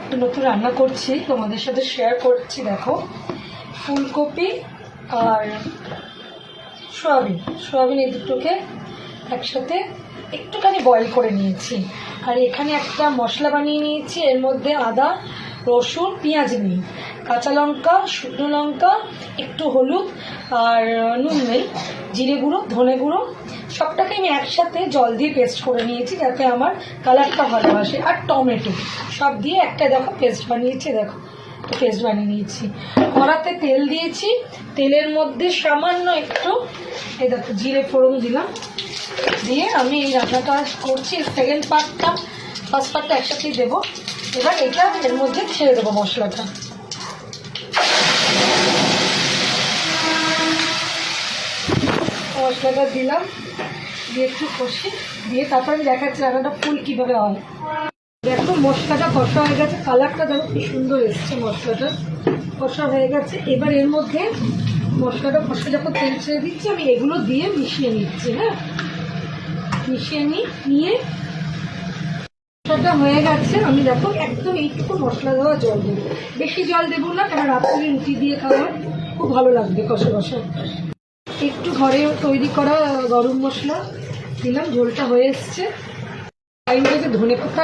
একটা নতুন রান্না করছি, তোমাদের সাথে শেয়ার করছি। দেখো, ফুলকপি আর সয়াবিন এই দুটোকে একসাথে একটুখানি বয়েল করে নিয়েছি। আর এখানে একটা মশলা বানিয়ে নিয়েছি, এর মধ্যে আদা, রসুন, পেঁয়াজ নিই, কাঁচা লঙ্কা, শুকনো লঙ্কা, একটু হলুদ আর নুন নেই, জিরে গুঁড়ো, ধনে গুঁড়ো, সবটাকে আমি একসাথে জল দিয়ে পেস্ট করে নিয়েছি যাতে আমার কালারটা ভালো আসে। আর টমেটো সব দিয়ে একটা দেখো পেস্ট বানিয়েছি, দেখো পেস্ট বানিয়ে নিয়েছি। কড়াতে তেল দিয়েছি, তেলের মধ্যে সামান্য একটু এই দেখো জিরে ফোড়ন দিলাম, দিয়ে আমি এই রান্নাটা করছি। সেকেন্ড পার্টটা ফার্স্ট পার্টটা একসাথেই দেবো। এবার এটা এর মধ্যে ছেড়ে দেবো মশলাটা। মশলাটা দিলাম, দিয়ে একটু কষি, দিয়ে তারপর আমি দেখাচ্ছি রান্নাটা ফুল কীভাবে হয়। দেখো মশলাটা কষা হয়ে গেছে, কালারটা দেখো কি সুন্দর এসছে, মশলাটা কষা হয়ে গেছে। এবার এর মধ্যে মশলাটা কষা যখন তেল ছেড়ে দিচ্ছি, আমি এগুলো দিয়ে মিশিয়ে নিচ্ছি। হ্যাঁ, মিশিয়ে নিয়ে মশলাটা হয়ে গেছে। আমি দেখো একদম এইটুকু মশলা দেওয়া জল দেবো, বেশি জল দেবো না, কারণ রাত্রে রুটি দিয়ে খাওয়ার খুব ভালো লাগবে কষা কষা। একটু ঘরে তৈরি করা গরম মশলা দিলাম, ঝোলটা হয়ে এসছে। টাইম থেকে ধনে পাতা